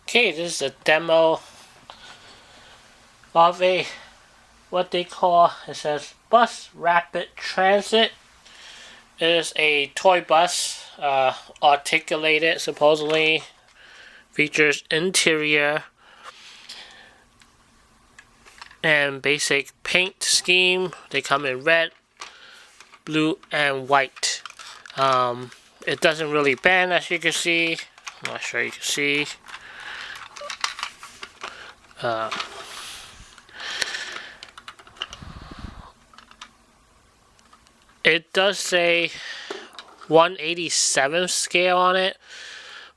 Okay, this is a demo of what they call, it says Bus Rapid Transit. It is a toy bus, articulated, supposedly features interior and basic paint scheme. They come in red, blue, and white. It doesn't really bend, as you can see. I'm not sure you can see. It does say 1/87 scale on it,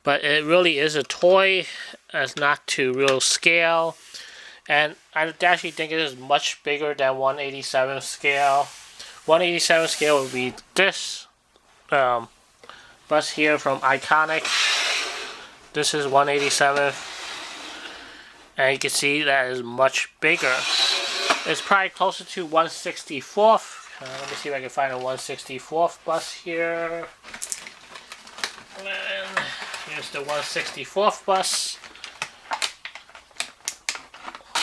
but it really is a toy. It's not to real scale, and I actually think it is much bigger than 1/87 scale. 1/87 scale would be this bus here from Iconic. This is 1/87, and you can see that is much bigger. It's probably closer to 1/64. Let me see if I can find a 1/64 bus here. And here's the 1/64 bus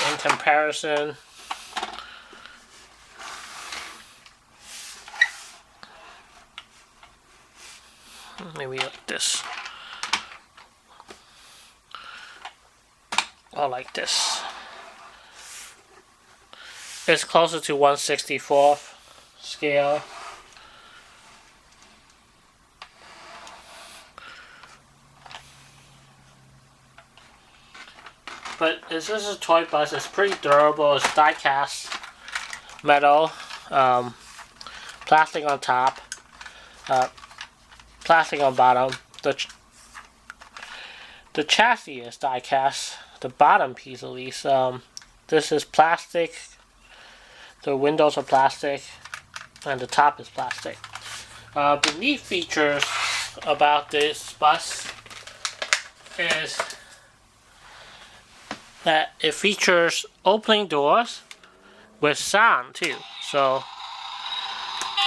in comparison. Maybe like this. Or like this. It's closer to 1/64 scale. But this is a toy bus. It's pretty durable. It's die-cast metal, plastic on top, plastic on bottom. The chassis is die-cast. The bottom piece, at least. This is plastic. The windows are plastic, and the top is plastic. The neat features about this bus is that it features opening doors with sound too. So,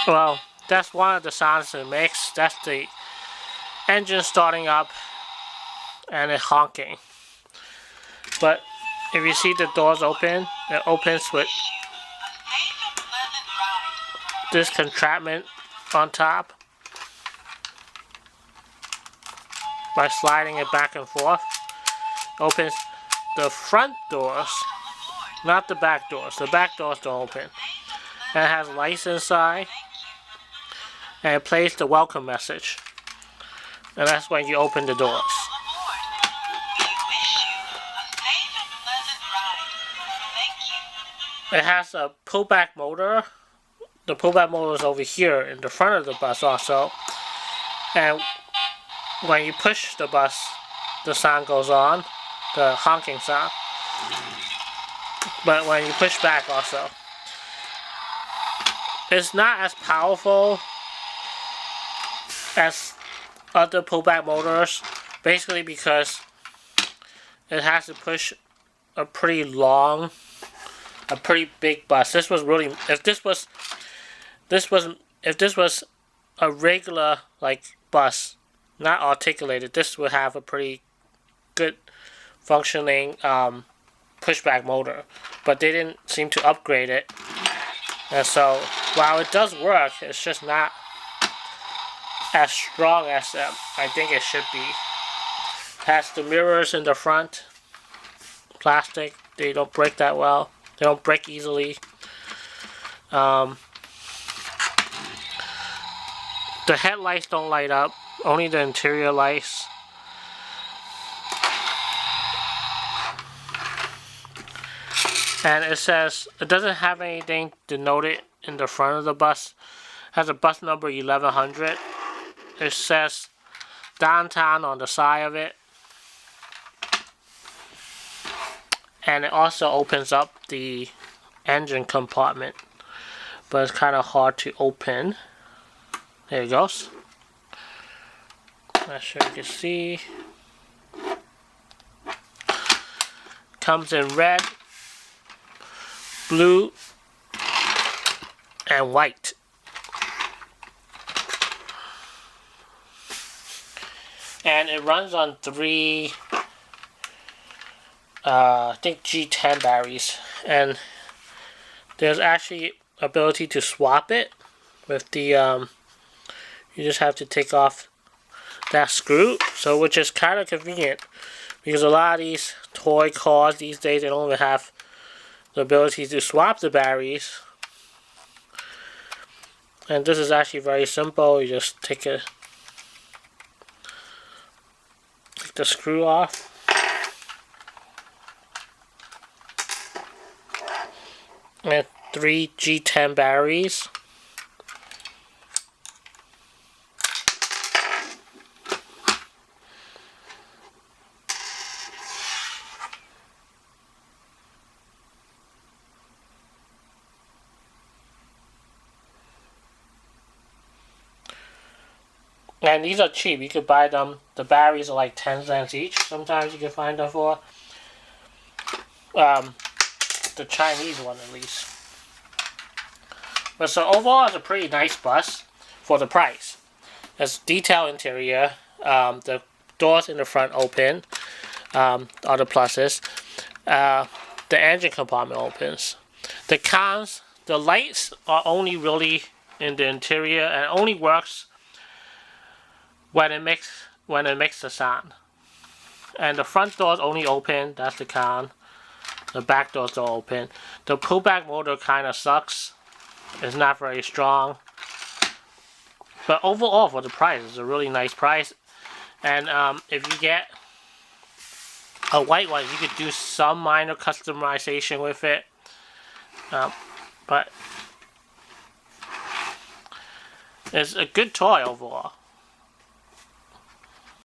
well, that's one of the sounds it makes. That's the engine starting up and it honking. But if you see the doors open, it opens with this contraption on top by sliding it back and forth. Opens the front doors, not the back doors. The back doors don't open. And it has lights inside, and it plays the welcome message. And that's when you open the doors. It has a pullback motor. The pullback motor is over here in the front of the bus also. And when you push the bus, the sound goes on, the honking sound. But when you push back also. It's not as powerful as other pullback motors, basically because it has to push a pretty big bus. This was really, if this was a regular bus, not articulated, this would have a pretty good functioning pushback motor, but they didn't seem to upgrade it. And so while it does work, it's just not as strong as I think it should be. It has the mirrors in the front, plastic. They don't break that well. They don't break easily. The headlights don't light up, only the interior lights. And it says, it doesn't have anything denoted in the front of the bus. It has a bus number 1100. It says downtown on the side of it. And it also opens up the engine compartment, but it's kind of hard to open. There it goes. Not sure you can see. Comes in red, blue, and white. And it runs on 3 I think G10 batteries, and there's actually ability to swap it with the you just have to take off that screw, so which is kind of convenient because a lot of these toy cars these days, they don't even have the ability to swap the batteries. And this is actually very simple. You just take the screw off. And 3 G10 batteries. And these are cheap. You could buy them. The batteries are like 10 cents each. Sometimes you can find them for the Chinese one at least. But so overall, it's a pretty nice bus for the price. It's detailed interior. The doors in the front open. Are the pluses. The engine compartment opens. The cons, the lights are only really in the interior and only works when it makes the sound. And the front doors only open. That's the con. The back doors don't open. The pullback motor kind of sucks. It's not very strong. But overall, for the price, it's a really nice price. And if you get a white one, you could do some minor customization with it. But it's a good toy overall.